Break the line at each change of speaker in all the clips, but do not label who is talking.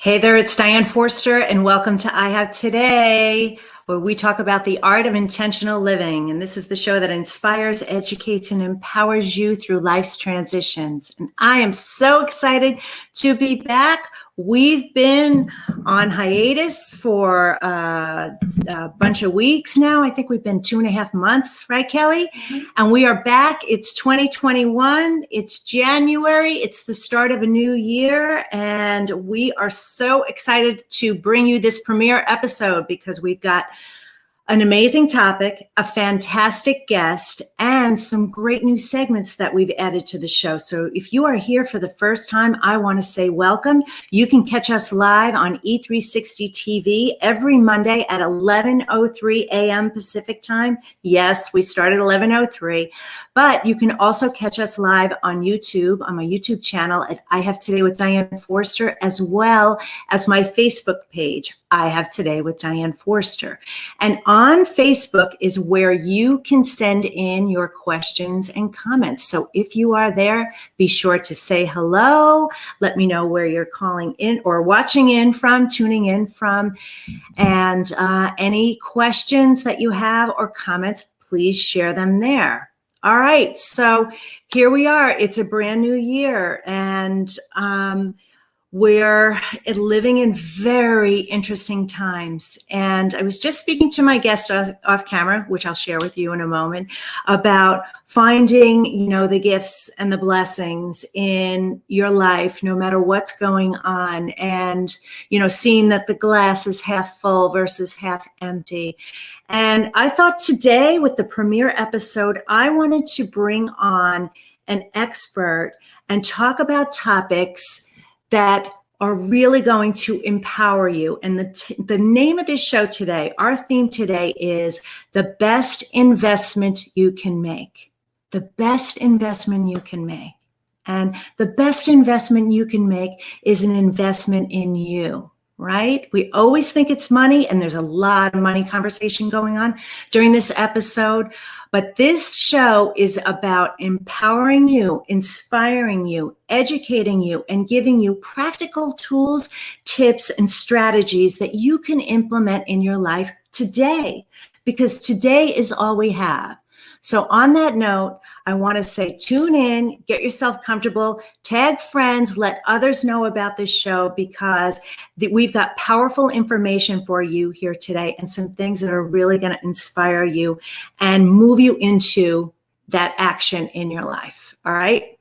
Hey there, it's Diane Forster, and welcome to I Have Today, where we talk about the art of intentional living. And this is the show that inspires, educates, and empowers you through life's transitions. And I am so excited to be back. We've been on hiatus for a bunch of weeks now. I think we've been 2.5 months, right, Kelly? Mm-hmm. And we are back. It's 2021. It's January. It's the start of a new year. And we are so excited to bring you this premiere episode because we've got an amazing topic, a fantastic guest, and some great new segments that we've added to the show. So if you are here for the first time, I want to say welcome. You can catch us live on E360 TV every Monday at 11:03 a.m. Pacific time. Yes, we start at 11:03, but you can also catch us live on YouTube, on my YouTube channel at I Have Today with Diane Forster, as well as my Facebook page, I Have Today with Diane Forster. And on Facebook is where you can send in your questions and comments. So if you are there, be sure to say hello. Let me know where you're calling in or watching in from, tuning in from. And any questions that you have or comments, please share them there. All right, so here we are. It's a brand new year, and we're living in very interesting times. And I was just speaking to my guest off camera, which I'll share with you in a moment, about finding, the gifts and the blessings in your life, no matter what's going on. And, seeing that the glass is half full versus half empty. And I thought today with the premiere episode, I wanted to bring on an expert and talk about topics that are really going to empower you. And the name of this show today, our theme today, is the best investment you can make. The best investment you can make. And the best investment you can make is an investment in you, right? We always think it's money, and there's a lot of money conversation going on during this episode. But this show is about empowering you, inspiring you, educating you, and giving you practical tools, tips, and strategies that you can implement in your life today, because today is all we have. So on that note, I want to say tune in, get yourself comfortable, tag friends, let others know about this show, because we've got powerful information for you here today and some things that are really going to inspire you and move you into that action in your life. All right.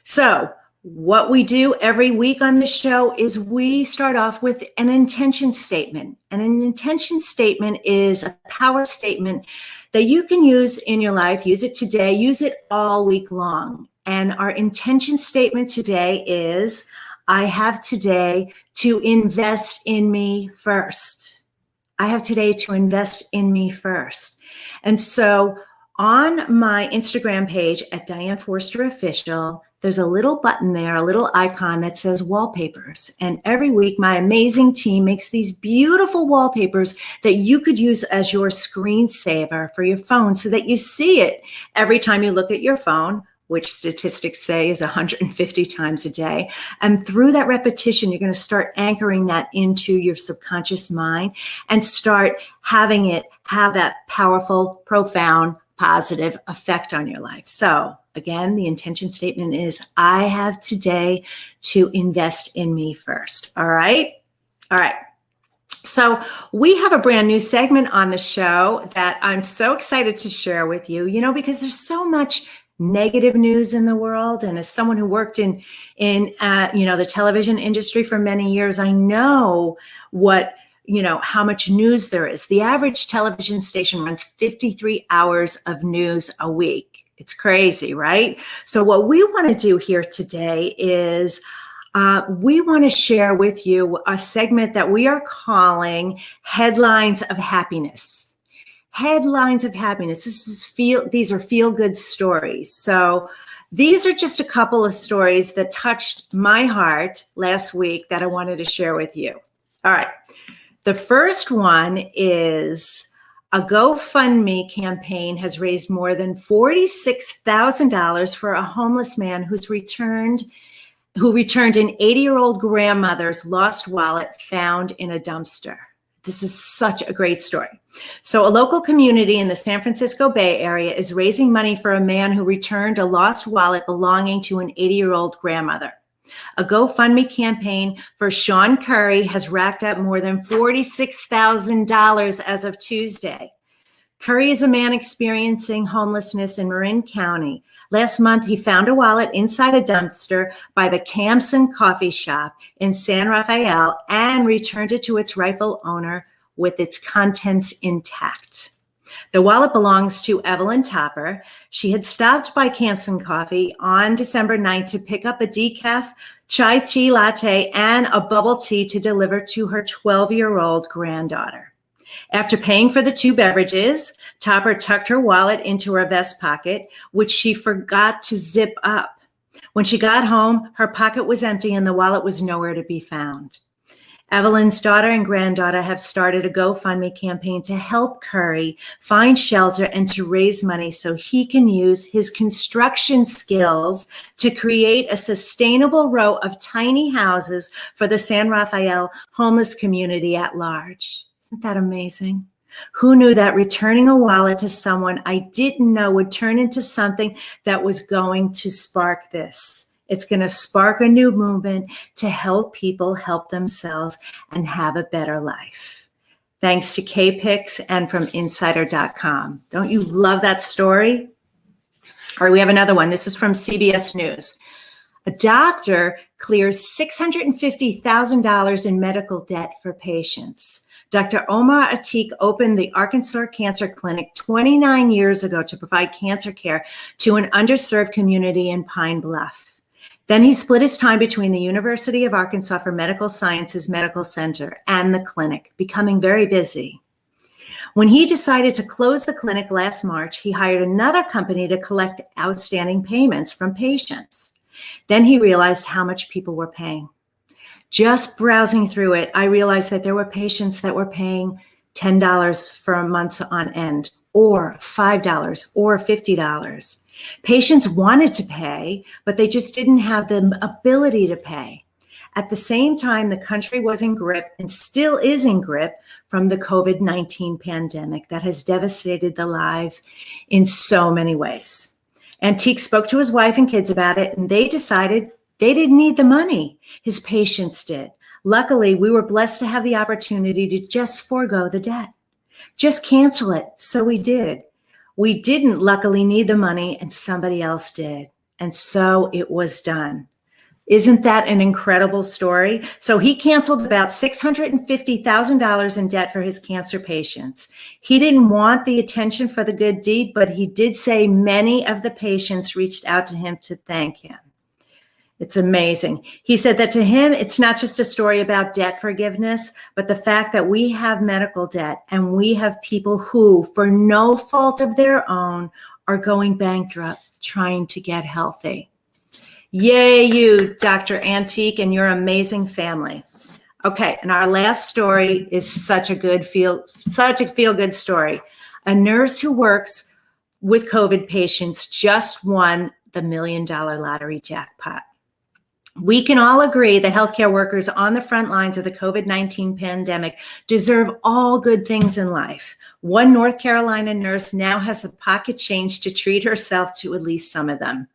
So what we do every week on the show is we start off with an intention statement. And an intention statement is a power statement that you can use in your life. Use it today, use it all week long. And our intention statement today is, I have today to invest in me first. I have today to invest in me first. And so on my Instagram page at Diane Forster Official, there's a little button there, a little icon that says wallpapers. And every week, my amazing team makes these beautiful wallpapers that you could use as your screensaver for your phone, so that you see it every time you look at your phone, which statistics say is 150 times a day. And through that repetition, you're going to start anchoring that into your subconscious mind and start having it have that powerful, profound, positive effect on your life. So again, the intention statement is, I have today to invest in me first. All right. All right. So we have a brand new segment on the show that I'm so excited to share with you, because there's so much negative news in the world. And as someone who worked in the television industry for many years, I know how much news there is. The average television station runs 53 hours of news a week. It's crazy, right? So what we want to do here today is we want to share with you a segment that we are calling Headlines of Happiness. Headlines of Happiness. These are feel-good stories. So these are just a couple of stories that touched my heart last week that I wanted to share with you. All right. The first one is, a GoFundMe campaign has raised more than $46,000 for a homeless man who's returned who returned an 80-year-old grandmother's lost wallet found in a dumpster. This is such a great story. So a local community in the San Francisco Bay Area is raising money for a man who returned a lost wallet belonging to an 80-year-old grandmother. A GoFundMe campaign for Sean Curry has racked up more than $46,000 as of Tuesday. Curry is a man experiencing homelessness in Marin County. Last month, he found a wallet inside a dumpster by the Camson Coffee Shop in San Rafael and returned it to its rightful owner with its contents intact. The wallet belongs to Evelyn Topper. She had stopped by Camson Coffee on December 9th to pick up a decaf chai tea latte and a bubble tea to deliver to her 12-year-old granddaughter. After paying for the two beverages, Topper tucked her wallet into her vest pocket, which she forgot to zip up. When she got home, her pocket was empty and the wallet was nowhere to be found. Evelyn's daughter and granddaughter have started a GoFundMe campaign to help Curry find shelter and to raise money so he can use his construction skills to create a sustainable row of tiny houses for the San Rafael homeless community at large. Isn't that amazing? Who knew that returning a wallet to someone I didn't know would turn into something that was going to spark this? It's going to spark a new movement to help people help themselves and have a better life. Thanks to KPIX and from Insider.com. Don't you love that story? All right, we have another one. This is from CBS News. A doctor clears $650,000 in medical debt for patients. Dr. Omar Atiq opened the Arkansas Cancer Clinic 29 years ago to provide cancer care to an underserved community in Pine Bluff. Then he split his time between the University of Arkansas for Medical Sciences Medical Center and the clinic, becoming very busy. When he decided to close the clinic last March, he hired another company to collect outstanding payments from patients. Then he realized how much people were paying. Just browsing through it, I realized that there were patients that were paying $10 for a month on end, or $5 or $50. Patients wanted to pay, but they just didn't have the ability to pay. At the same time, the country was in grip and still is in grip from the COVID-19 pandemic that has devastated the lives in so many ways. Antique spoke to his wife and kids about it, and they decided they didn't need the money. His patients did. Luckily, we were blessed to have the opportunity to just forego the debt. Just cancel it. So we did. We didn't luckily need the money, and somebody else did. And so it was done. Isn't that an incredible story? So he canceled about $650,000 in debt for his cancer patients. He didn't want the attention for the good deed, but he did say many of the patients reached out to him to thank him. It's amazing. He said that to him, it's not just a story about debt forgiveness, but the fact that we have medical debt and we have people who, for no fault of their own, are going bankrupt trying to get healthy. Yay, you, Dr. Antique, and your amazing family. Okay, and our last story is such a feel-good story. A nurse who works with COVID patients just won the $1 million lottery jackpot. We can all agree that healthcare workers on the front lines of the COVID-19 pandemic deserve all good things in life. One North Carolina nurse now has a pocket change to treat herself to at least some of them.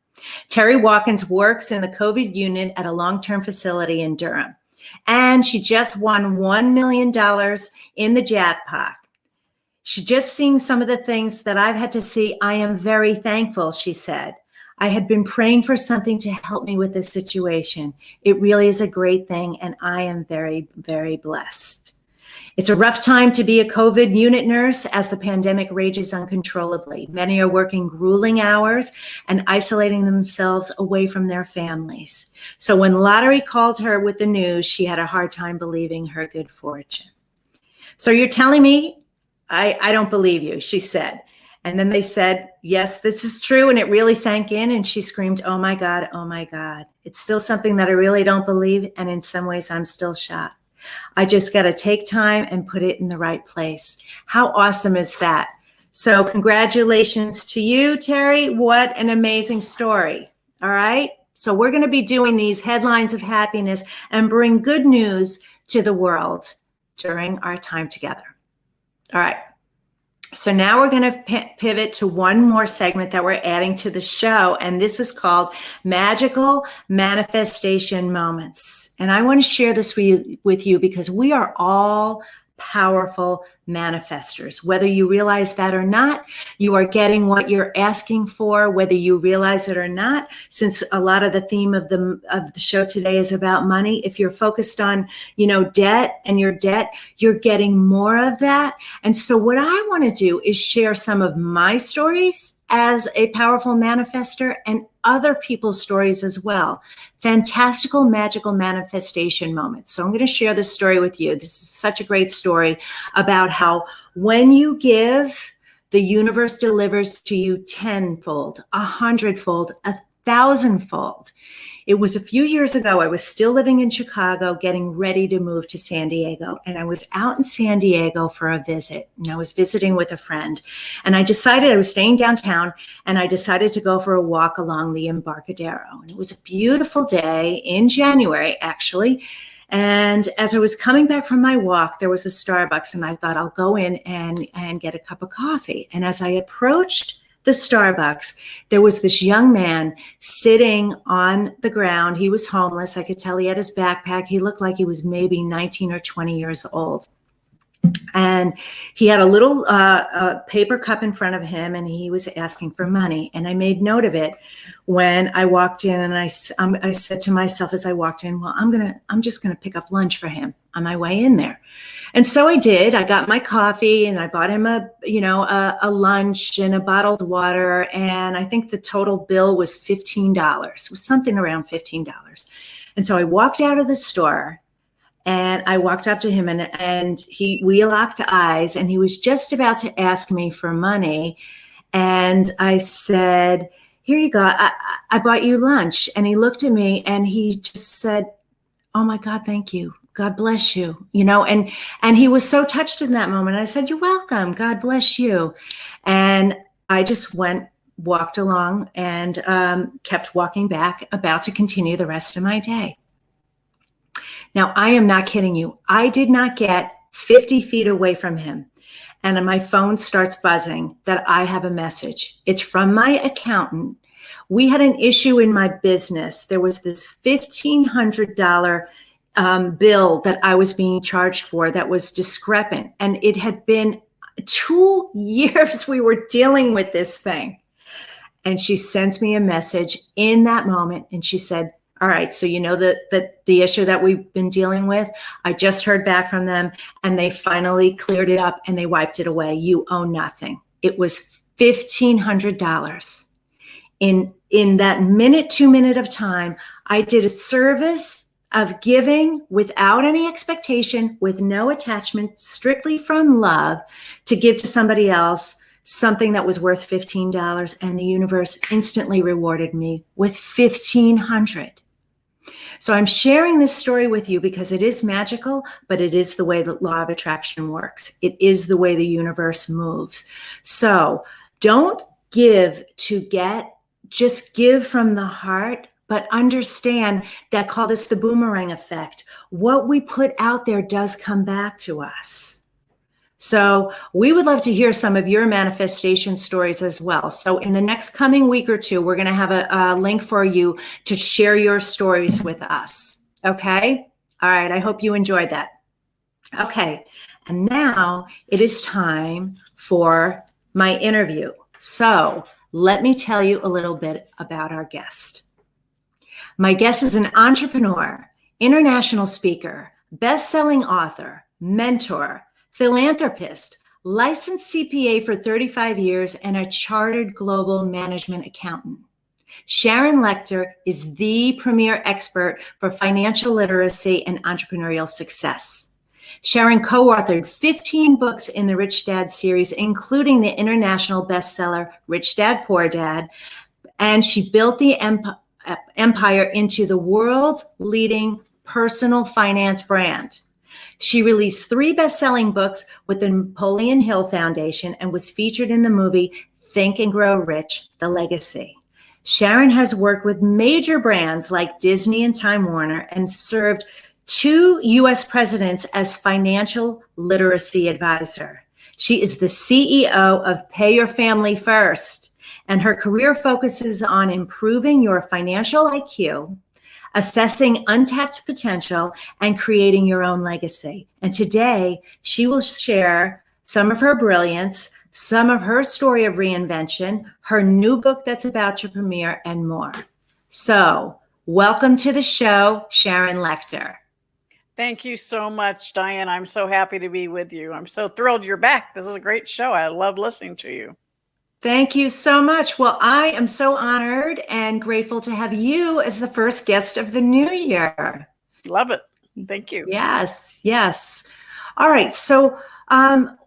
Terry Watkins works in the COVID unit at a long-term facility in Durham, and she just won $1 million in the jackpot. She just seen some of the things that I've had to see. I am very thankful, she said. I had been praying for something to help me with this situation. It really is a great thing, and I am very, very blessed. It's a rough time to be a COVID unit nurse as the pandemic rages uncontrollably. Many are working grueling hours and isolating themselves away from their families. So when Lottery called her with the news, she had a hard time believing her good fortune. So you're telling me I don't believe you, she said. And then they said, yes, this is true. And it really sank in. And she screamed, oh my God, oh my God. It's still something that I really don't believe. And in some ways, I'm still shocked. I just got to take time and put it in the right place. How awesome is that? So congratulations to you, Terry. What an amazing story. All right. So we're going to be doing these headlines of happiness and bring good news to the world during our time together. All right. So now we're going to pivot to one more segment that we're adding to the show, and this is called Magical Manifestation Moments. And I want to share this with you because we are all powerful manifestors. Whether you realize that or not, you are getting what you're asking for, whether you realize it or not. Since a lot of the theme of the show today is about money, if you're focused on, debt and your debt, you're getting more of that. And so what I want to do is share some of my stories as a powerful manifester and other people's stories as well. Fantastical, magical manifestation moments. So I'm going to share this story with you. This is such a great story about how when you give, the universe delivers to you tenfold, 100-fold, 1,000-fold. It was a few years ago. I was still living in Chicago, getting ready to move to San Diego. And I was out in San Diego for a visit. And I was visiting with a friend. And I decided I was staying downtown. And I decided to go for a walk along the Embarcadero. And it was a beautiful day in January, actually. And as I was coming back from my walk, there was a Starbucks. And I thought I'll go in and get a cup of coffee. And as I approached the Starbucks, there was this young man sitting on the ground. He was homeless. I could tell he had his backpack. He looked like he was maybe 19 or 20 years old. And he had a little paper cup in front of him, and he was asking for money. And I made note of it when I walked in, and I said to myself as I walked in, well, I'm just gonna pick up lunch for him on my way in there. And so I did. I got my coffee and I bought him a lunch and a bottled water. And I think the total bill was $15. It was something around $15. And so I walked out of the store and I walked up to him and we locked eyes, and he was just about to ask me for money. And I said, here you go. I bought you lunch. And he looked at me and he just said, oh my God, thank you. God bless you, and he was so touched in that moment. I said, you're welcome. God bless you. And I just walked along and kept walking back, about to continue the rest of my day. Now, I am not kidding you. I did not get 50 feet away from him. And my phone starts buzzing that I have a message. It's from my accountant. We had an issue in my business. There was this $1,500 bill that I was being charged for that was discrepant. And it had been 2 years we were dealing with this thing. And she sent me a message in that moment. And she said, all right, so the issue that we've been dealing with, I just heard back from them and they finally cleared it up and they wiped it away. You owe nothing. It was $1,500. In that minute, 2 minute of time, I did a service of giving without any expectation, with no attachment, strictly from love, to give to somebody else something that was worth $15, and the universe instantly rewarded me with $1,500. So I'm sharing this story with you because it is magical, but it is the way that law of attraction works. It is the way the universe moves. So don't give to get, just give from the heart. But understand that, call this the boomerang effect. What we put out there does come back to us. So we would love to hear some of your manifestation stories as well. So in the next coming week or two, we're going to have a link for you to share your stories with us. Okay? All right. I hope you enjoyed that. Okay. And now it is time for my interview. So let me tell you a little bit about our guest. My guest is an entrepreneur, international speaker, best-selling author, mentor, philanthropist, licensed CPA for 35 years, and a chartered global management accountant. Sharon Lechter is the premier expert for financial literacy and entrepreneurial success. Sharon co-authored 15 books in the Rich Dad series, including the international bestseller, Rich Dad, Poor Dad, and she built the empire into the world's leading personal finance brand. She released 3 best-selling books with the Napoleon Hill Foundation and was featured in the movie Think and Grow Rich, The Legacy. Sharon has worked with major brands like Disney and Time Warner and served 2 U.S. presidents as financial literacy advisor. She is the CEO of Pay Your Family First, and her career focuses on improving your financial IQ, assessing untapped potential, and creating your own legacy. And today, she will share some of her brilliance, some of her story of reinvention, her new book that's about to premiere, and more. So, welcome to the show, Sharon Lechter.
Thank you so much, Diane. I'm so happy to be with you. I'm so thrilled you're back. This is a great show. I love listening to you.
Thank you so much. Well, I am so honored and grateful to have you as the first guest of the new year.
Love it. Thank you.
Yes, yes. All right. So,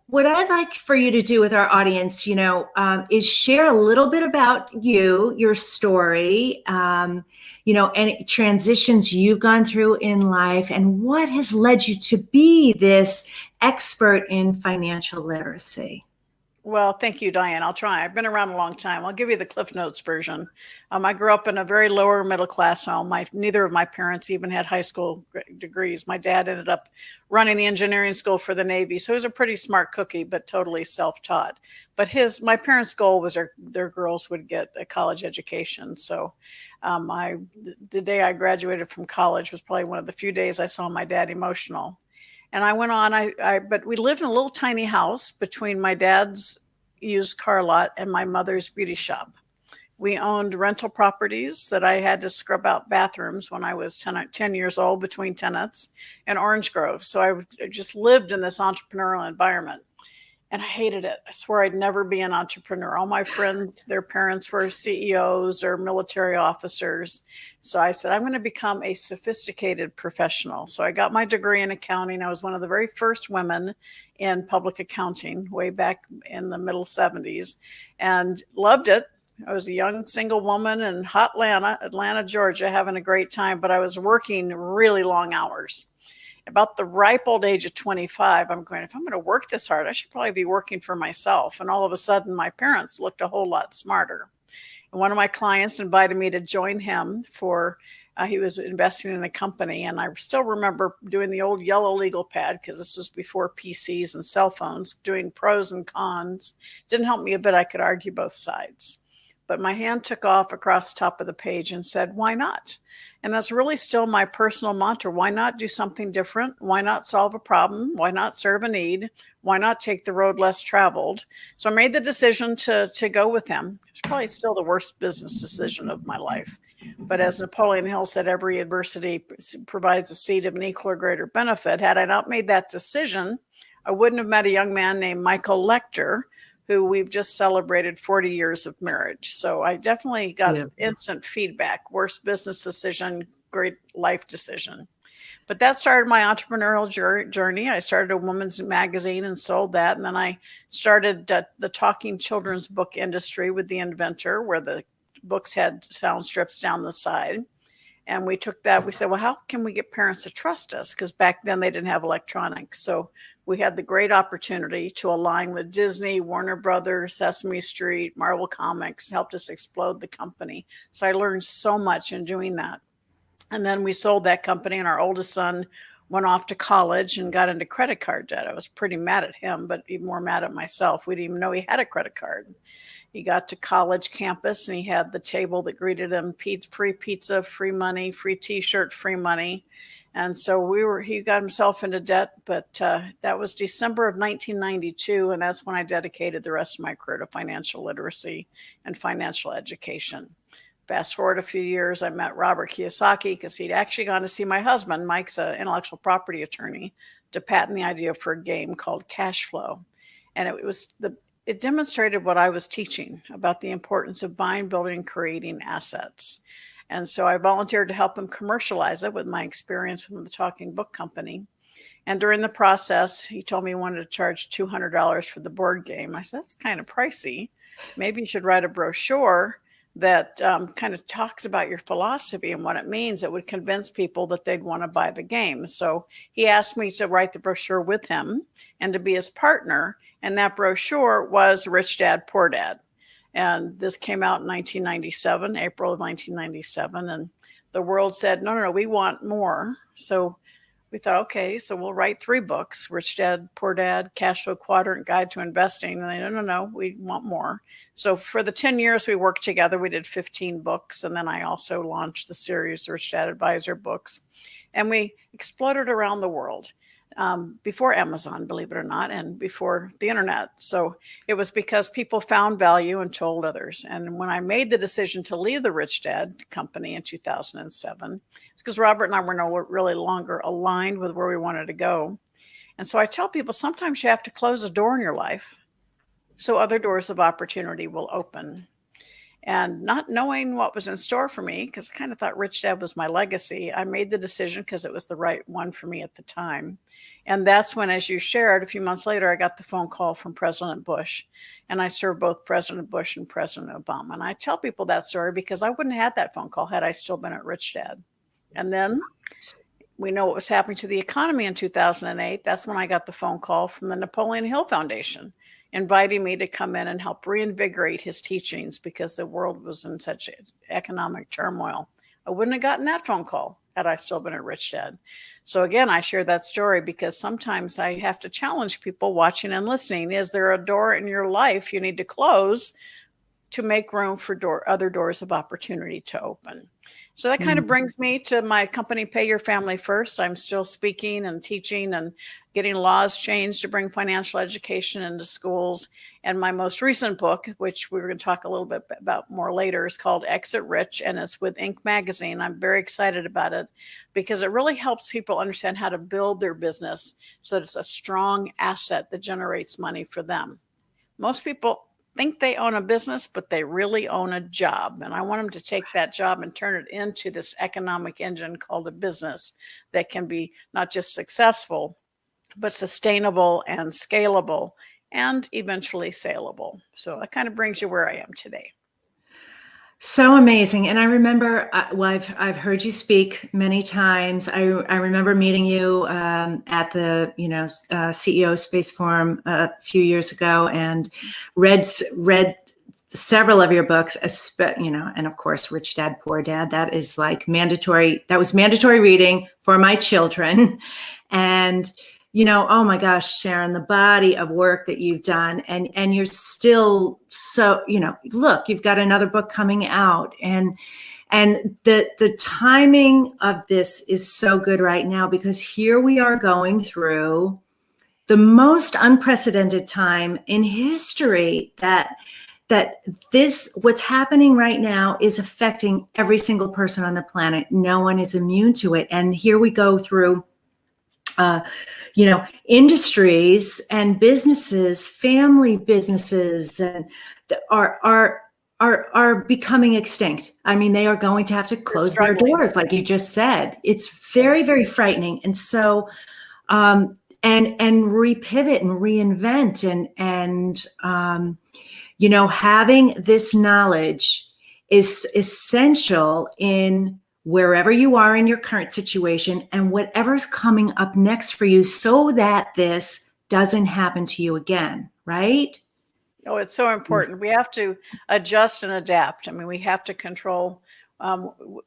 what I'd like for you to do with our audience, is share a little bit about you, your story, any transitions you've gone through in life, and what has led you to be this expert in financial literacy.
Well, thank you, Diane. I'll try. I've been around a long time. I'll give you the Cliff Notes version. I grew up in a very lower middle class home. Neither of my parents even had high school degrees. My dad ended up running the engineering school for the Navy, so he was a pretty smart cookie, but totally self-taught. But my parents' goal was their girls would get a college education. So the day I graduated from college was probably one of the few days I saw my dad emotional. And I went on, but we lived in a little tiny house between my dad's used car lot and my mother's beauty shop. We owned rental properties that I had to scrub out bathrooms when I was 10 years old between tenants in Orange Grove. So I just lived in this entrepreneurial environment. And I hated it. I swore I'd never be an entrepreneur. All my friends, their parents were CEOs or military officers. So I said, I'm going to become a sophisticated professional. So I got my degree in accounting. I was one of the very first women in public accounting way back in the middle 70s and loved it. I was a young single woman in hot Atlanta, Georgia, having a great time, but I was working really long hours. About the ripe old age of 25, I'm going, if I'm going to work this hard, I should probably be working for myself. And all of a sudden, my parents looked a whole lot smarter. And one of my clients invited me to join him he was investing in a company. And I still remember doing the old yellow legal pad, because this was before PCs and cell phones, doing pros and cons. Didn't help me a bit. I could argue both sides. But my hand took off across the top of the page and said, why not? And that's really still my personal mantra. Why not do something different? Why not solve a problem? Why not serve a need? Why not take the road less traveled? So I made the decision to go with him. It's probably still the worst business decision of my life. But as Napoleon Hill said, every adversity provides a seed of an equal or greater benefit. Had I not made that decision, I wouldn't have met a young man named Michael Lechter, who we've just celebrated 40 years of marriage. So I definitely got instant feedback. Worst business decision, great life decision. But that started my entrepreneurial journey. I started a women's magazine and sold that. And then I started the talking children's book industry with The Inventor, where the books had sound strips down the side. And we took that, we said, well, how can we get parents to trust us? Because back then they didn't have electronics. So we had the great opportunity to align with Disney, Warner Brothers, Sesame Street, Marvel Comics, helped us explode the company. So I learned so much in doing that. And then we sold that company, and our oldest son went off to college and got into credit card debt. I was pretty mad at him, but even more mad at myself. We didn't even know he had a credit card. He got to college campus and he had the table that greeted him, free pizza, free money, free t-shirt, free money. And so he got himself into debt, but that was December of 1992. And that's when I dedicated the rest of my career to financial literacy and financial education. Fast forward a few years, I met Robert Kiyosaki because he'd actually gone to see my husband. Mike's an intellectual property attorney, to patent the idea for a game called Cash Flow. And it demonstrated what I was teaching about the importance of buying, building, and creating assets. And so I volunteered to help him commercialize it with my experience with the Talking Book Company. And during the process, he told me he wanted to charge $200 for the board game. I said, that's kind of pricey. Maybe you should write a brochure that kind of talks about your philosophy and what it means that would convince people that they'd want to buy the game. So he asked me to write the brochure with him and to be his partner. And that brochure was Rich Dad, Poor Dad. And this came out in 1997, April of 1997. And the world said, no, we want more. So we thought, okay, so we'll write 3 books, Rich Dad, Poor Dad, Cash Flow Quadrant, Guide to Investing. And they, no, we want more. So for the 10 years we worked together, we did 15 books. And then I also launched the series, Rich Dad Advisor books. And we exploded around the world before Amazon, believe it or not, and before the internet. So it was because people found value and told others. And when I made the decision to leave the Rich Dad company in 2007, it's because Robert and I were no really longer aligned with where we wanted to go. And so I tell people sometimes you have to close a door in your life so other doors of opportunity will open. And not knowing what was in store for me, because I kind of thought Rich Dad was my legacy, I made the decision because it was the right one for me at the time. And that's when, as you shared, a few months later, I got the phone call from President Bush. And I served both President Bush and President Obama. And I tell people that story because I wouldn't have had that phone call had I still been at Rich Dad. And then we know what was happening to the economy in 2008. That's when I got the phone call from the Napoleon Hill Foundation, inviting me to come in and help reinvigorate his teachings because the world was in such economic turmoil. I wouldn't have gotten that phone call had I still been at Rich Dad. So again, I share that story because sometimes I have to challenge people watching and listening. Is there a door in your life you need to close to make room for other doors of opportunity to open? So that kind of brings me to my company, Pay Your Family First. I'm still speaking and teaching and getting laws changed to bring financial education into schools. And my most recent book, which we're going to talk a little bit about more later, is called Exit Rich, and it's with Inc. magazine. I'm very excited about it because it really helps people understand how to build their business so that it's a strong asset that generates money for them. Most people think they own a business, but they really own a job. And I want them to take that job and turn it into this economic engine called a business that can be not just successful, but sustainable and scalable and eventually saleable. So that kind of brings you where I am today.
So amazing. And I remember, I've heard you speak many times. I remember meeting you at the CEO Space Forum a few years ago, and read several of your books, and of course, Rich Dad, Poor Dad. That is like mandatory. That was mandatory reading for my children, and oh my gosh, Sharon, the body of work that you've done, and you're still so, look, you've got another book coming out, and the timing of this is so good right now because here we are going through the most unprecedented time in history that what's happening right now is affecting every single person on the planet. No one is immune to it. And here we go through industries and businesses, family businesses, and are becoming extinct. I mean, they are going to have to close their doors, like you just said. It's very, very frightening. And so, and repivot and reinvent and having this knowledge is essential in wherever you are in your current situation and whatever's coming up next for you so that this doesn't happen to you again, right?
Oh, it's so important. We have to adjust and adapt. I mean, we have to control.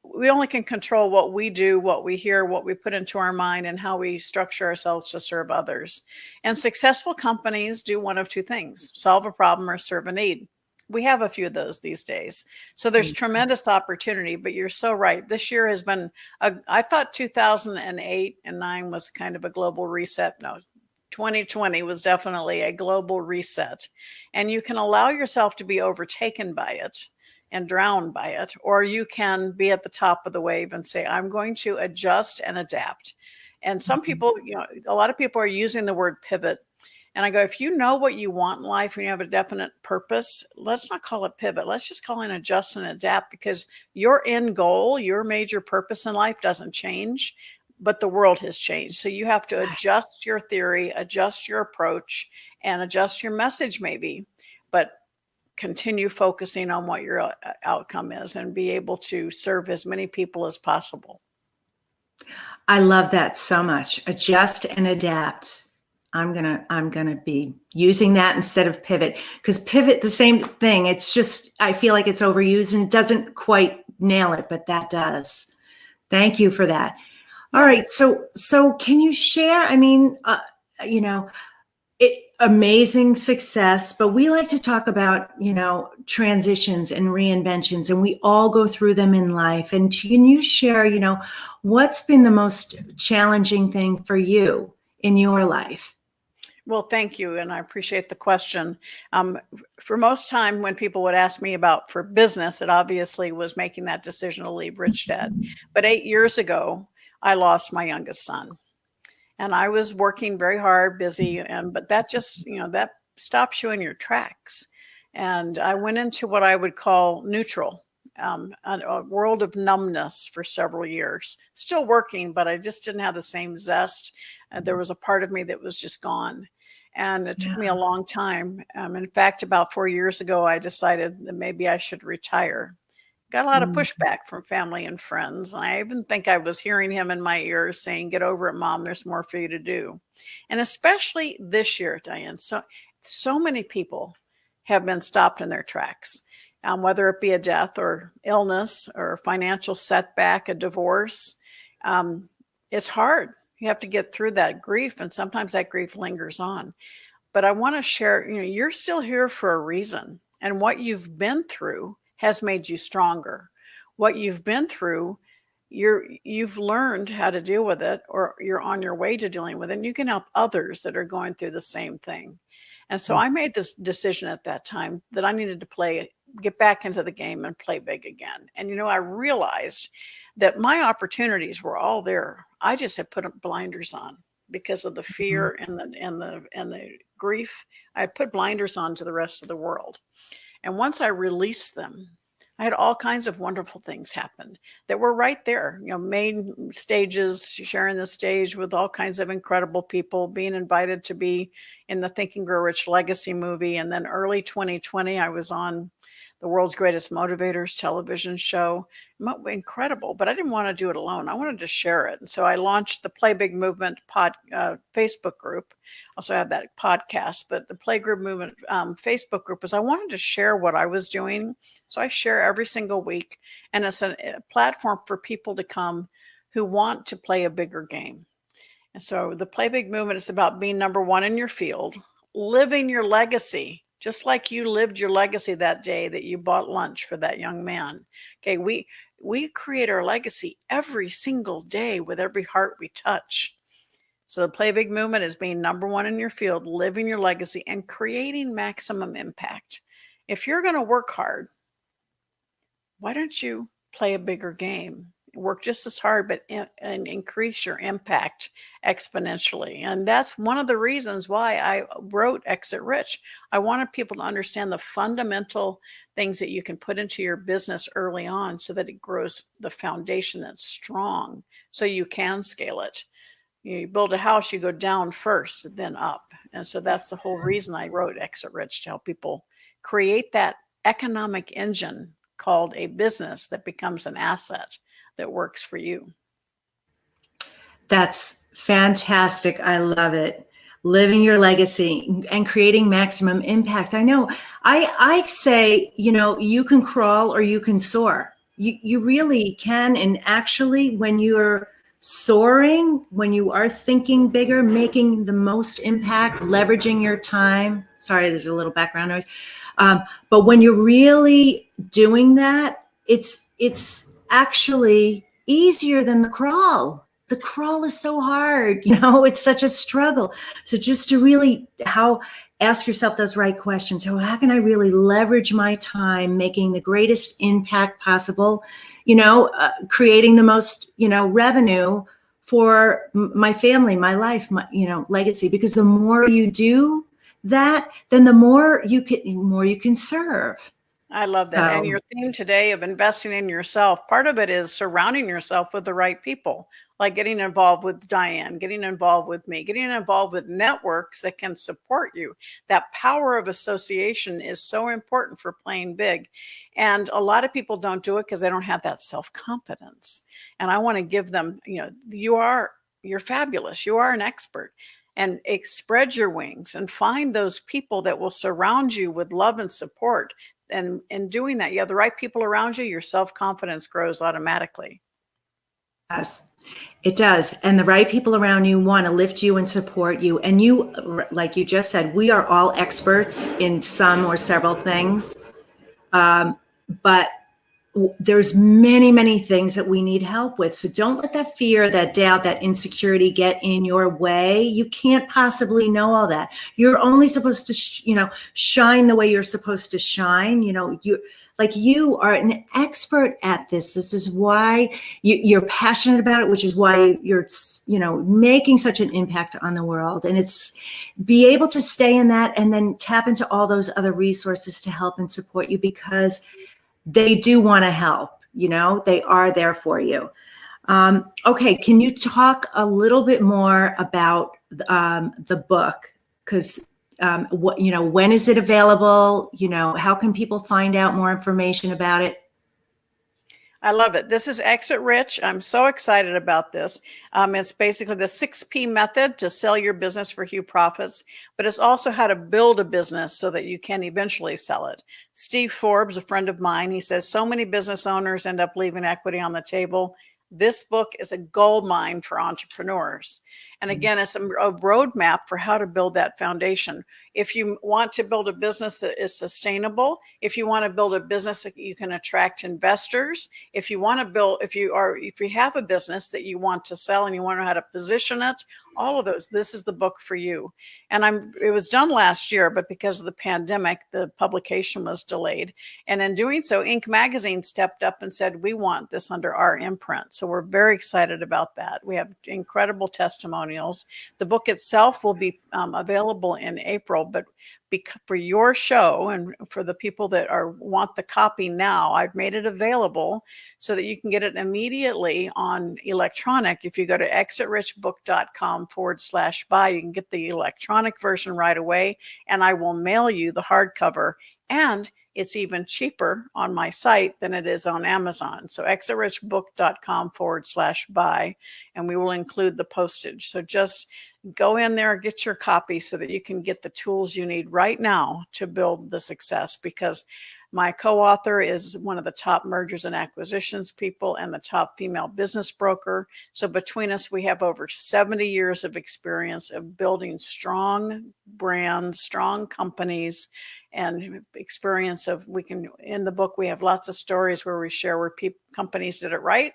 We only can control what we do, what we hear, what we put into our mind, and how we structure ourselves to serve others. And successful companies do one of two things: solve a problem or serve a need. We have a few of those these days. So there's tremendous opportunity, but you're so right. This year has been, I thought 2008 and 9 was kind of a global reset. No, 2020 was definitely a global reset. And you can allow yourself to be overtaken by it and drowned by it, or you can be at the top of the wave and say, I'm going to adjust and adapt. And some people, a lot of people are using the word pivot. And I go, if you know what you want in life and you have a definite purpose, let's not call it pivot. Let's just call it adjust and adapt, because your end goal, your major purpose in life doesn't change, but the world has changed. So you have to adjust your theory, adjust your approach, and adjust your message maybe, but continue focusing on what your outcome is and be able to serve as many people as possible.
I love that so much. Adjust and adapt. I'm gonna be using that instead of pivot, because pivot, the same thing. It's just, I feel like it's overused and it doesn't quite nail it, but that does. Thank you for that. All right. So can you share, I mean, you know, amazing success, but we like to talk about, transitions and reinventions, and we all go through them in life. And can you share, what's been the most challenging thing for you in your life?
Well, thank you, and I appreciate the question. For most time, when people would ask me about for business, it obviously was making that decision to leave Rich Dad. But 8 years ago, I lost my youngest son, and I was working very hard, busy, and but that just that stops you in your tracks. And I went into what I would call neutral, a world of numbness for several years. Still working, but I just didn't have the same zest. There was a part of me that was just gone. And it took me a
Yeah.
long time. In fact, about 4 years ago, I decided that maybe I should retire. Got a lot of
Mm,
pushback from family and friends. And I even think I was hearing him in my ears saying, "Get over it, Mom. There's more for you to do." And especially this year, Diane, so many people have been stopped in their tracks, whether it be a death or illness or a financial setback, a divorce. It's hard. You have to get through that grief, and sometimes that grief lingers on. But I want to share, you're still here for a reason. And what you've been through has made you stronger. What you've been through, you've learned how to deal with it, or you're on your way to dealing with it. And you can help others that are going through the same thing. And so
mm,
I made this decision at that time that I needed to get back into the game and play big again. And I realized that my opportunities were all there. I just had put blinders on because of the
mm.
fear and the grief. I put blinders on to the rest of the world. And once I released them, I had all kinds of wonderful things happen that were right there, main stages, sharing the stage with all kinds of incredible people, being invited to be in the Think and Grow Rich Legacy movie. And then early 2020, I was on the World's Greatest Motivators television show. Incredible, but I didn't want to do it alone. I wanted to share it. And so I launched the Play Big Movement Facebook group. Also have that podcast, but the Play Group Movement Facebook group is I wanted to share what I was doing. So I share every single week, and it's a platform for people to come who want to play a bigger game. And so the Play Big Movement is about being number one in your field, living your legacy, just like you lived your legacy that day that you bought lunch for that young man. Okay, we create our legacy every single day with every heart we touch. So the Play Big Movement is being number one in your field, living your legacy, and creating maximum impact. If you're going to work hard, why don't you play a bigger game? Work just as hard, but and increase your impact exponentially. And that's one of the reasons why I wrote Exit Rich. I wanted people to understand the fundamental things that you can put into your business early on so that it grows the foundation that's strong so you can scale it. You build a house, you go down first, then up. And so that's the whole reason I wrote Exit Rich, to help people create that economic engine called a business that becomes an asset that works for you.
That's fantastic. I love it. Living your legacy and creating maximum impact. I know. I say, you can crawl or you can soar. You really can. And actually, when you're soaring, when you are thinking bigger, making the most impact, leveraging your time. Sorry, there's a little background noise. But when you're really doing that, it's actually easier than the crawl. The crawl is so hard, it's such a struggle. So just to really ask yourself those right questions. So how can I really leverage my time, making the greatest impact possible, creating the most, revenue for my family, my life, my, legacy, because the more you do that, then the more you can serve.
I love that. And
So
your theme today of investing in yourself, part of it is surrounding yourself with the right people, like getting involved with Diane, getting involved with me, getting involved with networks that can support you. That power of association is so important for playing big. And a lot of people don't do it because they don't have that self-confidence. And I want to give them, you're fabulous. You are an expert. and spread your wings and find those people that will surround you with love and support. And in doing that, you have the right people around you, your self-confidence grows automatically.
Yes, it does. And the right people around you want to lift you and support you. And you, like you just said, we are all experts in some or several things. But there's many, many things that we need help with. So don't let that fear, that doubt, that insecurity get in your way. You can't possibly know all that. You're only supposed to, shine the way you're supposed to shine. You are an expert at this. This is why you're passionate about it, which is why you're, making such an impact on the world. And it's be able to stay in that and then tap into all those other resources to help and support you, because they do want to help, they are there for you. Okay. Can you talk a little bit more about the book? Because when is it available? How can people find out more information about it?
I love it. This is Exit Rich. I'm so excited about this. It's basically the 6P method to sell your business for huge profits, but it's also how to build a business so that you can eventually sell it. Steve Forbes, a friend of mine, he says so many business owners end up leaving equity on the table. This book is a gold mine for entrepreneurs. And again, it's a roadmap for how to build that foundation. If you want to build a business that is sustainable, if you want to build a business that you can attract investors, if you have a business that you want to sell and you want to know how to position it, all of those, this is the book for you. And it was done last year, but because of the pandemic, the publication was delayed. And in doing so, Inc. magazine stepped up and said, we want this under our imprint. So we're very excited about that. We have incredible testimonials. The book itself will be available in April, but for your show and for the people that want the copy now, I've made it available so that you can get it immediately on electronic. If you go to exitrichbook.com/buy, you can get the electronic version right away, and I will mail you the hardcover. And it's even cheaper on my site than it is on Amazon. So exitrichbook.com/buy, and we will include the postage. So just go in there, get your copy so that you can get the tools you need right now to build the success, because my co-author is one of the top mergers and acquisitions people and the top female business broker. So between us, we have over 70 years of experience of building strong brands, strong companies, and experience in the book, we have lots of stories where we share where companies did it right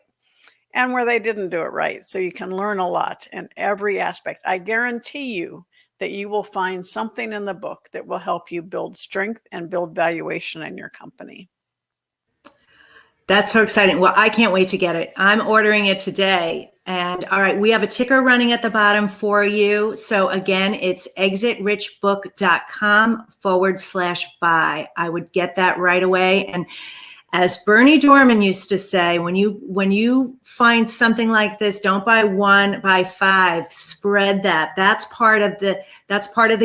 and where they didn't do it right. So you can learn a lot in every aspect. I guarantee you that you will find something in the book that will help you build strength and build valuation in your company.
That's so exciting. Well, I can't wait to get it. I'm ordering it today. And all right, we have a ticker running at the bottom for you. So again, it's exitrichbook.com/buy. I would get that right away. And as Bernie Dorman used to say, when you find something like this, don't buy one, buy five. Spread that. That's part of the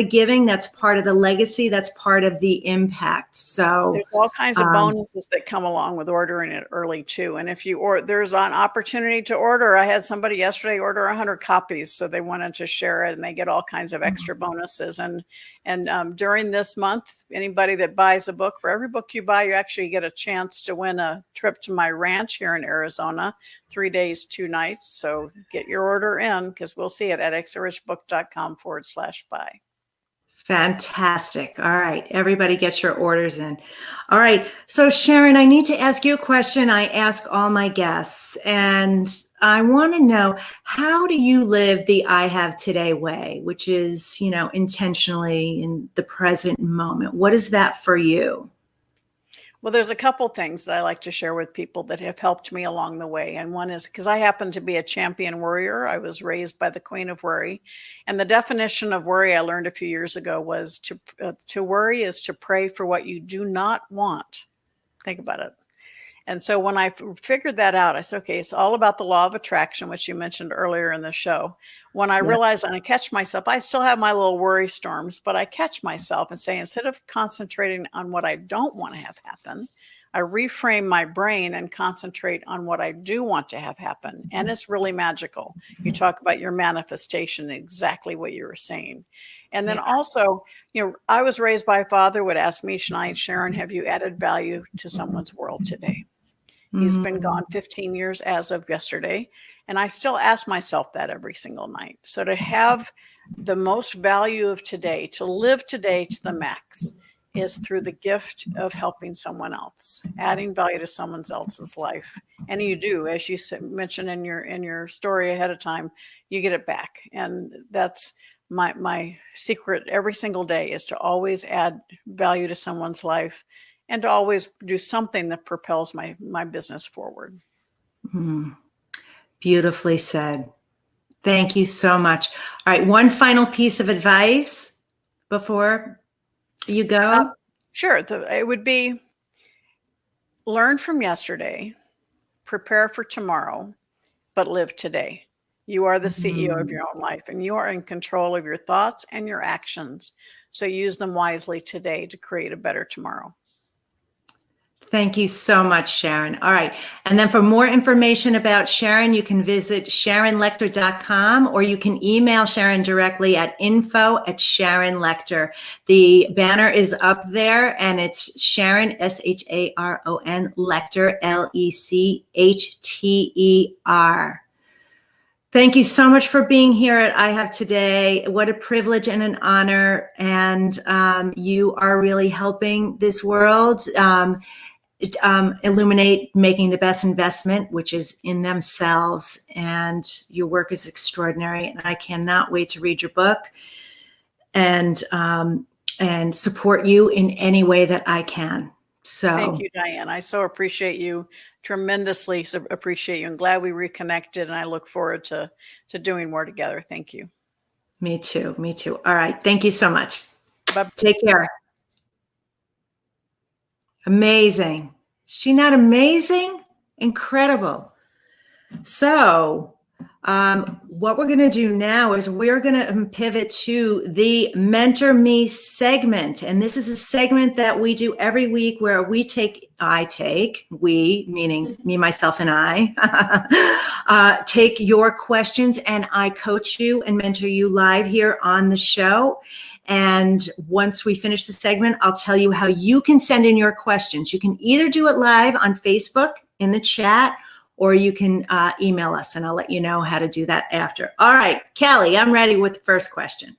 giving. That's part of the legacy. That's part of the impact. So
there's all kinds of bonuses that come along with ordering it early too. And if there's an opportunity to order. I had somebody yesterday order 100 copies, so they wanted to share it, and they get all kinds of extra bonuses. And during this month, anybody that buys a book, for every book you buy, you actually get a chance to win a trip to my ranch here in Arizona, 3 days, 2 nights. So get your order in, because we'll see it at exitrichbook.com/buy.
Fantastic. All right. Everybody get your orders in. All right. So Sharon, I need to ask you a question I ask all my guests, and I want to know, how do you live the I have today way, which is, intentionally in the present moment? What is that for you?
Well, there's a couple things that I like to share with people that have helped me along the way. And one is because I happen to be a champion worrier. I was raised by the Queen of Worry. And the definition of worry I learned a few years ago was to worry is to pray for what you do not want. Think about it. And so when I figured that out, I said, okay, it's all about the law of attraction, which you mentioned earlier in the show. When I realized, and I catch myself, I still have my little worry storms, but I catch myself and say, instead of concentrating on what I don't want to have happen, I reframe my brain and concentrate on what I do want to have happen. And it's really magical. You talk about your manifestation, exactly what you were saying. And then
Yeah.
also, I was raised by a father who would ask me, Sharon, have you added value to someone's world today? He's been gone 15 years as of yesterday. And I still ask myself that every single night. So to have the most value of today, to live today to the max, is through the gift of helping someone else, adding value to someone else's life. And you do, as you mentioned in your story ahead of time, you get it back. And that's my secret every single day, is to always add value to someone's life and to always do something that propels my business forward.
Beautifully said. Thank you so much. All right, one final piece of advice before you go.
Sure. It would be learn from yesterday, prepare for tomorrow, but live today. You are the CEO of your own life, and you are in control of your thoughts and your actions. So use them wisely today to create a better tomorrow.
Thank you so much, Sharon. All right. And then for more information about Sharon, you can visit SharonLechter.com, or you can email Sharon directly at info@SharonLechter. The banner is up there, and it's Sharon, SHARON, Lechter, LECHTER. Thank you so much for being here at I Have Today. What a privilege and an honor. And you are really helping this world illuminate making the best investment, which is in themselves. And your work is extraordinary. And I cannot wait to read your book and support you in any way that I can. So
thank you, Diane. I so appreciate you, tremendously appreciate you, and glad we reconnected. And I look forward to doing more together. Thank you.
Me too. Me too. All right. Thank you so much.
Bye.
Take care. Amazing. Is she not amazing? Incredible. So what we're going to do now is we're going to pivot to the Mentor Me segment. And this is a segment that we do every week where we meaning me, myself, and I, take your questions, and I coach you and mentor you live here on the show. And once we finish the segment, I'll tell you how you can send in your questions. You can either do it live on Facebook in the chat, or you can email us, and I'll let you know how to do that after. All right, Kelly, I'm ready with the first question.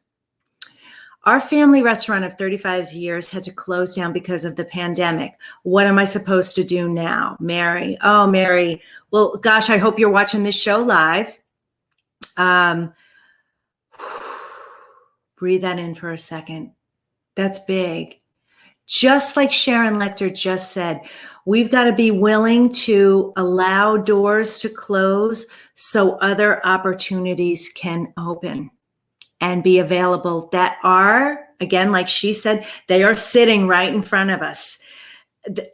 Our family restaurant of 35 years had to close down because of the pandemic. What am I supposed to do now? Mary. Oh, Mary. Well, gosh, I hope you're watching this show live. Breathe that in for a second. That's big. Just like Sharon Lechter just said, we've got to be willing to allow doors to close so other opportunities can open and be available that are, again, like she said, they are sitting right in front of us.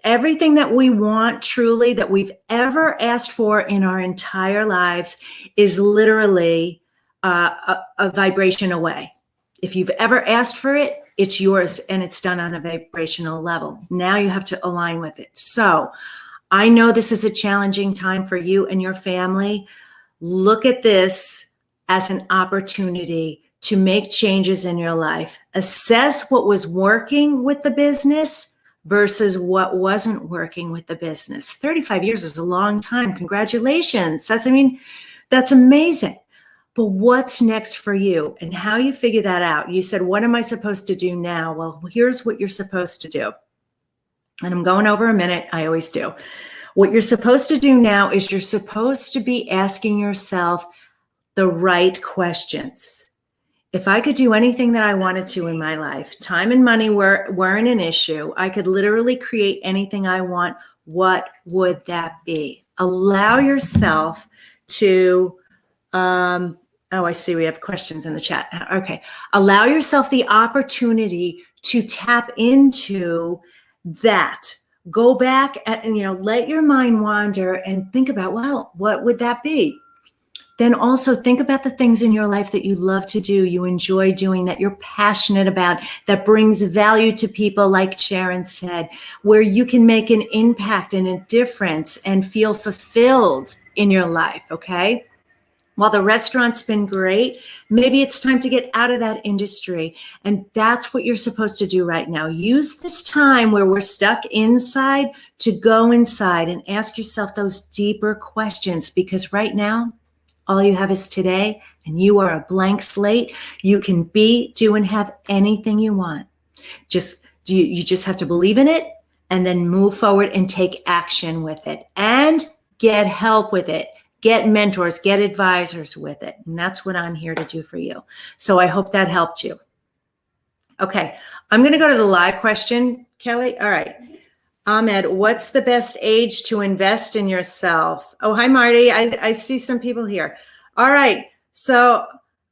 Everything that we want truly, that we've ever asked for in our entire lives, is literally a vibration away. If you've ever asked for it, it's yours, and it's done on a vibrational level. Now you have to align with it. So I know this is a challenging time for you and your family. Look at this as an opportunity to make changes in your life. Assess what was working with the business versus what wasn't working with the business. 35 years is a long time. Congratulations. That's amazing. But what's next for you, and how you figure that out? You said, what am I supposed to do now? Well, here's what you're supposed to do. And I'm going over a minute. I always do. What you're supposed to do now is you're supposed to be asking yourself the right questions. If I could do anything that I wanted to in my life, time and money weren't an issue. I could literally create anything I want. What would that be? Allow yourself to, I see we have questions in the chat. Okay. Allow yourself the opportunity to tap into that. Go back and, let your mind wander and think about, well, what would that be? then also think about the things in your life that you love to do, you enjoy doing, that you're passionate about, that brings value to people, like Sharon said, where you can make an impact and a difference and feel fulfilled in your life, okay? While the restaurant's been great, maybe it's time to get out of that industry. And that's what you're supposed to do right now. Use this time where we're stuck inside to go inside and ask yourself those deeper questions, because right now, all you have is today, and you are a blank slate. You can be, do, and have anything you want. You just have to believe in it and then move forward and take action with it and get help with it. Get mentors, get advisors with it. And that's what I'm here to do for you. So I hope that helped you. Okay, I'm going to go to the live question, Kelly. All right. Ahmed, what's the best age to invest in yourself? Oh, hi, Marty. I see some people here. All right. So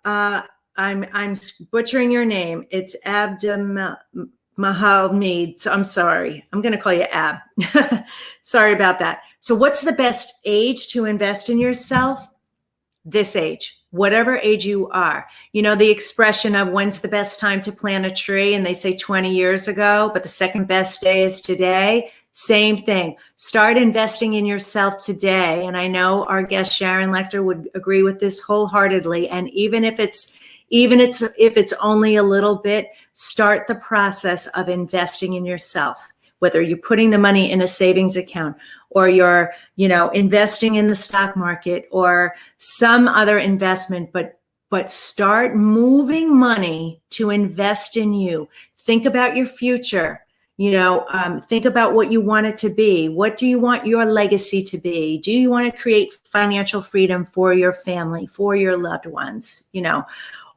I'm butchering your name. It's Mahamid. So I'm sorry. I'm going to call you Ab. Sorry about that. So what's the best age to invest in yourself? This age, whatever age you are. You know, the expression of when's the best time to plant a tree? And they say 20 years ago, but the second best day is today. Same thing. Start investing in yourself today. And I know our guest Sharon Lechter would agree with this wholeheartedly. And even if it's only a little bit, start the process of investing in yourself. Whether you're putting the money in a savings account, or you're, investing in the stock market or some other investment, but start moving money to invest in you. Think about your future. Think about what you want it to be. What do you want your legacy to be? Do you want to create financial freedom for your family, for your loved ones?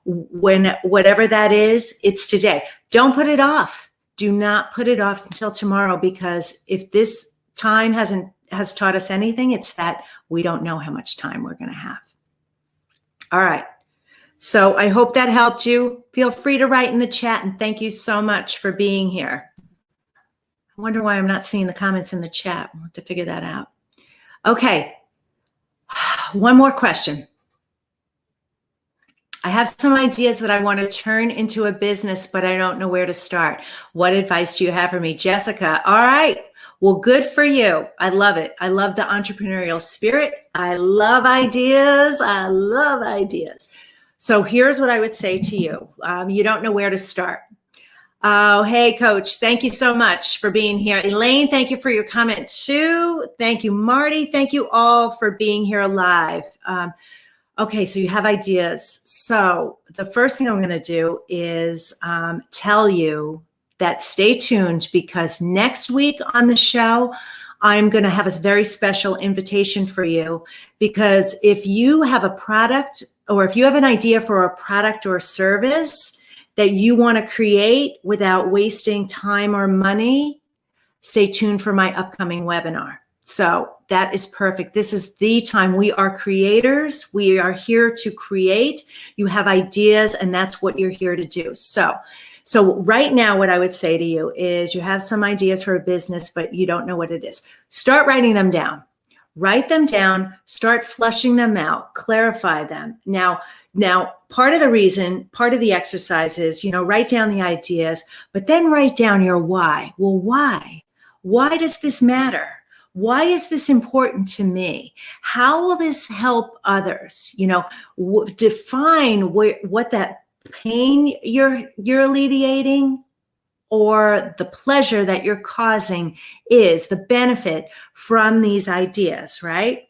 Whatever that is, it's today. Don't put it off. Do not put it off until tomorrow, because if this time has taught us anything, it's that we don't know how much time we're going to have. All right. So I hope that helped you. Feel free to write in the chat, and thank you so much for being here. I wonder why I'm not seeing the comments in the chat. We'll have to figure that out. Okay. One more question. I have some ideas that I want to turn into a business, but I don't know where to start. What advice do you have for me, Jessica? All right. Well, good for you. I love it. I love the entrepreneurial spirit. I love ideas. I love ideas. So here's what I would say to you. You don't know where to start. Oh, hey, Coach. Thank you so much for being here. Elaine, thank you for your comment too. Thank you, Marty. Thank you all for being here live. Okay, so you have ideas. So the first thing I'm going to do is tell you that stay tuned, because next week on the show, I'm going to have a very special invitation for you. Because if you have a product, or if you have an idea for a product or service that you want to create without wasting time or money, stay tuned for my upcoming webinar. So that is perfect. This is the time. We are creators. We are here to create. You have ideas, and that's what you're here to do. So right now, what I would say to you is, you have some ideas for a business, but you don't know what it is. Start writing them down. Write them down. Start flushing them out. Clarify them. Now, part of the exercise is, write down the ideas, but then write down your why. Well, why? Why does this matter? Why is this important to me? How will this help others? Define what that pain you're alleviating, or the pleasure that you're causing is, the benefit from these ideas, right?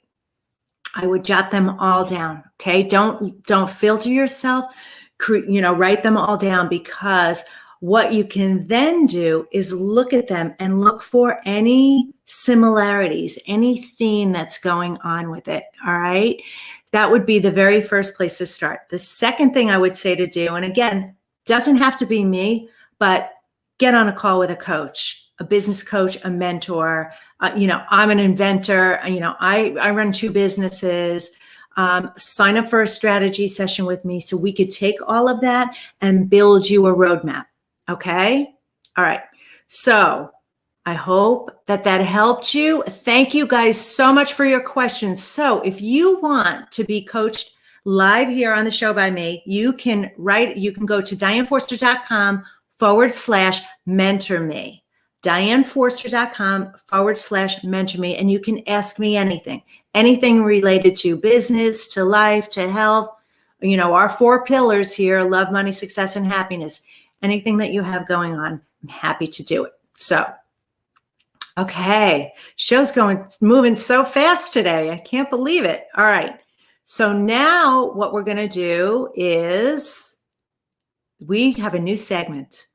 I would jot them all down. Okay. Don't filter yourself, write them all down, because what you can then do is look at them and look for any similarities, any theme that's going on with it. All right. That would be the very first place to start. The second thing I would say to do, and again, doesn't have to be me, but get on a call with a coach, a business coach, a mentor. I'm an inventor. I run 2 businesses. Sign up for a strategy session with me so we could take all of that and build you a roadmap. Okay. All right. So I hope that helped you. Thank you guys so much for your questions. So if you want to be coached live here on the show by me, you can go to dianeforster.com/mentor me. dianeforster.com/mentor me. And you can ask me anything related to business, to life, to health, our 4 pillars here: love, money, success, and happiness. Anything that you have going on, I'm happy to do it. So, okay, moving so fast today. I can't believe it. All right. So now what we're going to do is we have a new segment,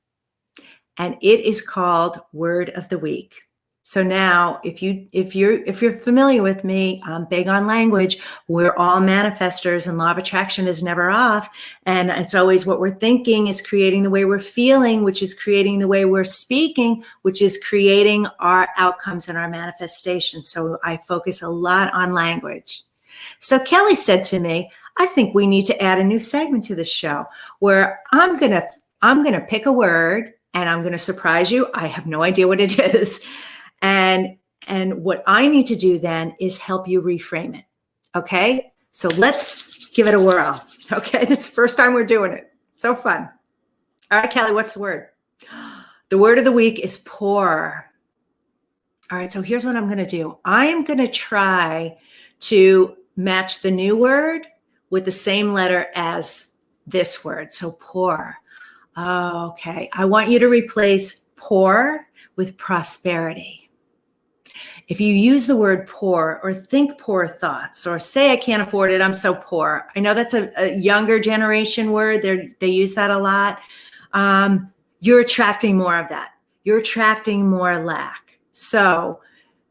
and it is called Word of the Week. So now if you're familiar with me, I'm big on language. We're all manifestors, and law of attraction is never off. And it's always what we're thinking is creating the way we're feeling, which is creating the way we're speaking, which is creating our outcomes and our manifestation. So I focus a lot on language. So Kelly said to me, I think we need to add a new segment to the show where I'm going to pick a word and I'm going to surprise you. I have no idea what it is. And what I need to do then is help you reframe it. Okay. So let's give it a whirl. Okay. This is the first time we're doing it. So fun. All right, Kelly, what's the word? The word of the week is pour. All right. So here's what I'm going to do. I am going to try to match the new word with the same letter as this word. So pour. Okay. I want you to replace poor with prosperity. If you use the word poor or think poor thoughts or say, I can't afford it, I'm so poor. I know that's a younger generation word. They use that a lot. You're attracting more of that. You're attracting more lack. So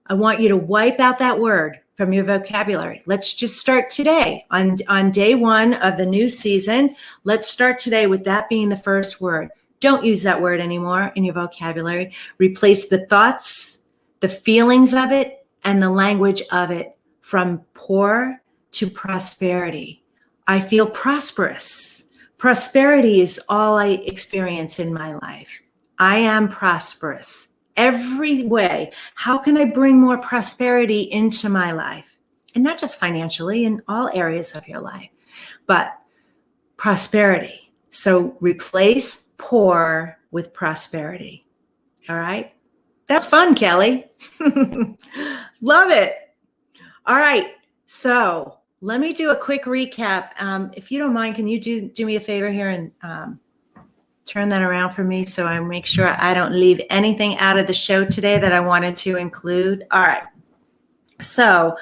I want you to wipe out that word from your vocabulary. Let's just start today on day 1 of the new season. Let's start today with that being the first word. Don't use that word anymore in your vocabulary. Replace the thoughts, the feelings of it, and the language of it from poor to prosperity. I feel prosperous. Prosperity is all I experience in my life. I am prosperous every way. How can I bring more prosperity into my life? And not just financially, in all areas of your life, but prosperity. So replace poor with prosperity. All right. That's fun, Kelly. Love it. All right. So let me do a quick recap. If you don't mind, can you do me a favor here and turn that around for me so I make sure I don't leave anything out of the show today that I wanted to include? All right. So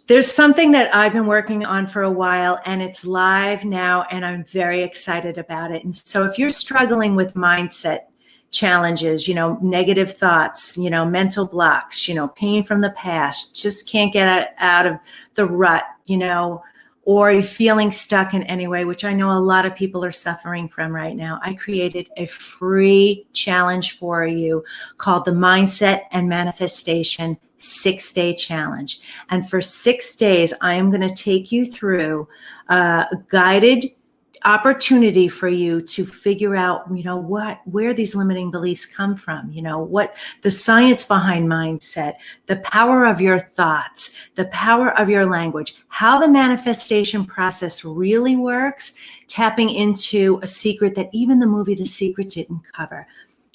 there's something that I've been working on for a while, and it's live now, and I'm very excited about it. And so if you're struggling with mindset challenges, negative thoughts, mental blocks, pain from the past, just can't get out of the rut, or you're feeling stuck in any way, which I know a lot of people are suffering from right now. I created a free challenge for you called the Mindset and Manifestation 6-Day Challenge. And for 6 days, I am going to take you through a guided opportunity for you to figure out, where these limiting beliefs come from, what the science behind mindset, the power of your thoughts, the power of your language, how the manifestation process really works, tapping into a secret that even the movie The Secret didn't cover.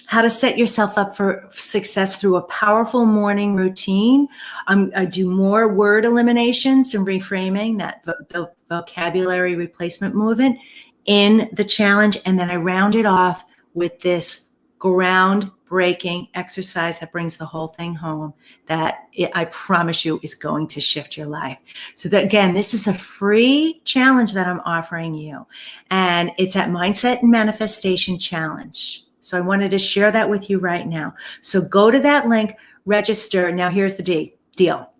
How to set yourself up for success through a powerful morning routine. I do more word eliminations and reframing, the vocabulary replacement movement in the challenge. And then I round it off with this groundbreaking exercise that brings the whole thing home that I promise you is going to shift your life. So that, again, this is a free challenge that I'm offering you. And it's at Mindset and Manifestation Challenge. So I wanted to share that with you right now. So go to that link, register. Now here's the deal.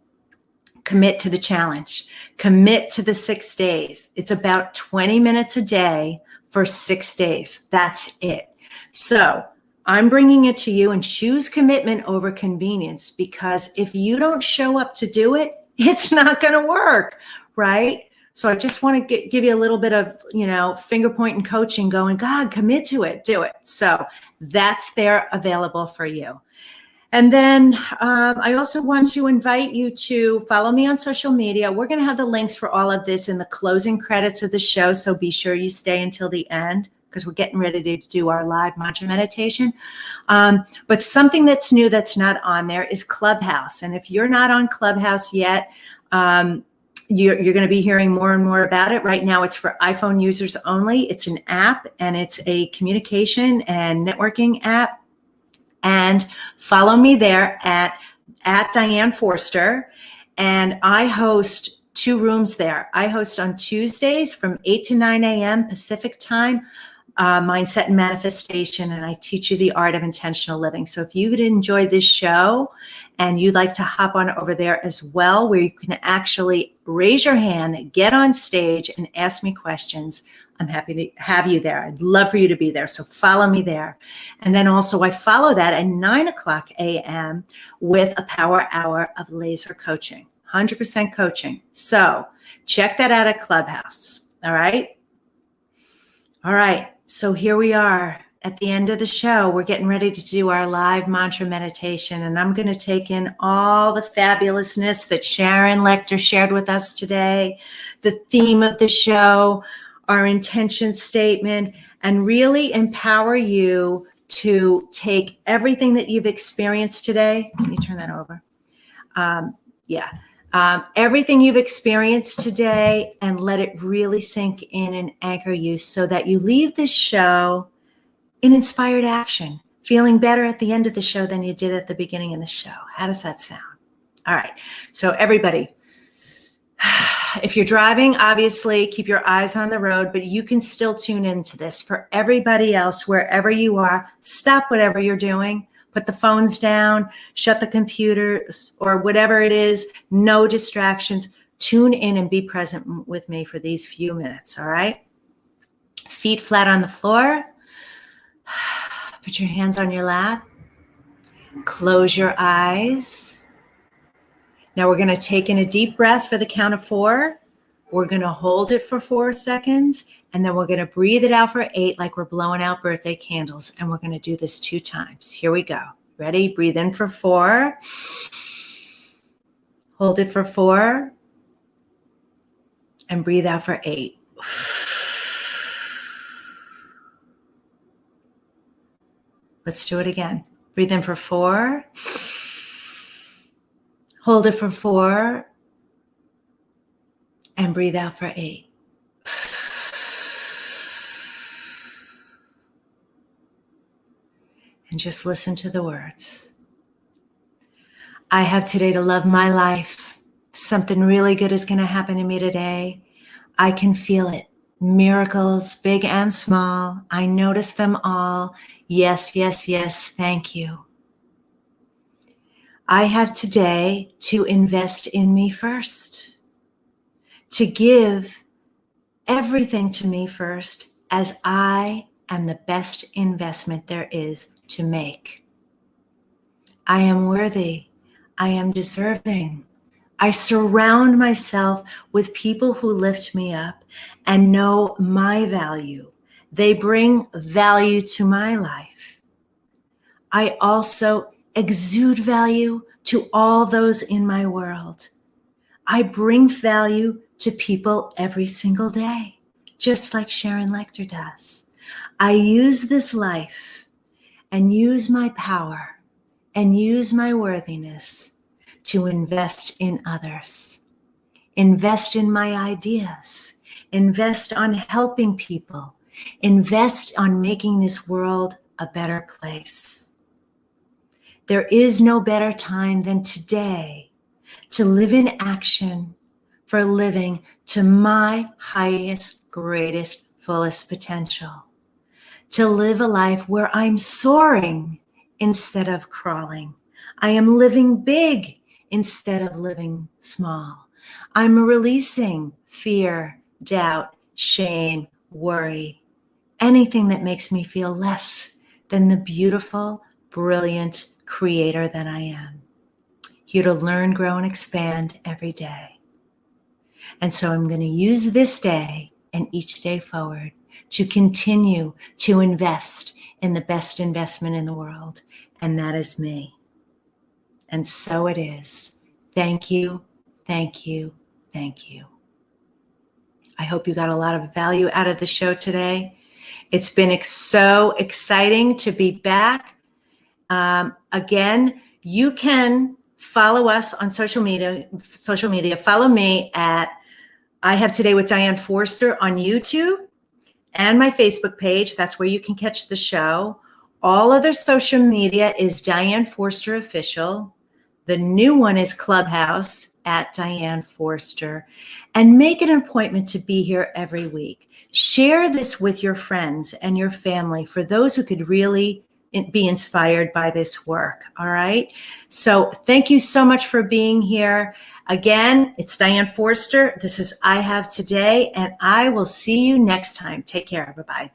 Commit to the challenge. Commit to the 6 days. It's about 20 minutes a day for 6 days. That's it. So I'm bringing it to you, and choose commitment over convenience, because if you don't show up to do it, it's not going to work, right? So I just want to give you a little bit of, finger pointing coaching going, God, commit to it, do it. So that's there available for you. And then I also want to invite you to follow me on social media. We're going to have the links for all of this in the closing credits of the show, so be sure you stay until the end because we're getting ready to do our live mantra meditation. But something that's new that's not on there is Clubhouse. And if you're not on Clubhouse yet, you're going to be hearing more and more about it. Right now, it's for iPhone users only. It's an app, and it's a communication and networking app. And follow me there at Diane Forster. And I host 2 rooms there. I host on Tuesdays from 8 to 9 a.m. Pacific time, mindset and manifestation, and I teach you the art of intentional living. So if you would enjoy this show and you'd like to hop on over there as well, where you can actually raise your hand, get on stage, and ask me questions, I'm happy to have you there. I'd love for you to be there. So follow me there. And then also I follow that at 9 o'clock a.m. with a power hour of laser coaching, 100% coaching. So check that out at Clubhouse. All right. All right. So here we are at the end of the show. We're getting ready to do our live mantra meditation, and I'm going to take in all the fabulousness that Sharon Lechter shared with us today, the theme of the show, our intention statement, and really empower you to take everything that you've experienced today. Can you turn that over? Everything you've experienced today and let it really sink in and anchor you so that you leave this show in inspired action, feeling better at the end of the show than you did at the beginning of the show. How does that sound? All right. So everybody, if you're driving, obviously keep your eyes on the road, but you can still tune into this. For everybody else, wherever you are, stop whatever you're doing. Put the phones down, shut the computers, or whatever it is. No distractions. Tune in and be present with me for these few minutes, all right? Feet flat on the floor. Put your hands on your lap. Close your eyes. Now we're going to take in a deep breath for the count of 4. We're going to hold it for 4 seconds, and then we're going to breathe it out for 8 like we're blowing out birthday candles, and we're going to do this 2 times. Here we go. Ready? Breathe in for 4. Hold it for 4. And breathe out for 8. Let's do it again. Breathe in for 4. Hold it for 4. And breathe out for 8. And just listen to the words. I have today to love my life. Something really good is going to happen to me today. I can feel it. Miracles, big and small. I notice them all. Yes, yes, yes. Thank you. I have today to invest in me first. To give everything to me first, as I am the best investment there is to make. I am worthy. I am deserving. I surround myself with people who lift me up and know my value. They bring value to my life. I also exude value to all those in my world. I bring value to people every single day, just like Sharon Lechter does. I use this life and use my power and use my worthiness to invest in others, invest in my ideas, invest on helping people, invest on making this world a better place. There is no better time than today to live in action for living to my highest, greatest, fullest potential. To live a life where I'm soaring instead of crawling. I am living big instead of living small. I'm releasing fear, doubt, shame, worry, anything that makes me feel less than the beautiful, brilliant creator that I am. Here to learn, grow, and expand every day. And so I'm going to use this day and each day forward to continue to invest in the best investment in the world, and that is me. And so it is. Thank you, thank you, thank you. I hope you got a lot of value out of the show today. It's been so exciting to be back. Again, you can follow us on social media. Follow me at I Have Today with Diane Forster on YouTube and my Facebook page. That's where you can catch the show. All other social media is Diane Forster Official. The new one is Clubhouse at Diane Forster. And make an appointment to be here every week. Share this with your friends and your family for those who could really be inspired by this work. All right. So thank you so much for being here. Again, it's Diane Forster. This is I Have Today, and I will see you next time. Take care. Bye-bye.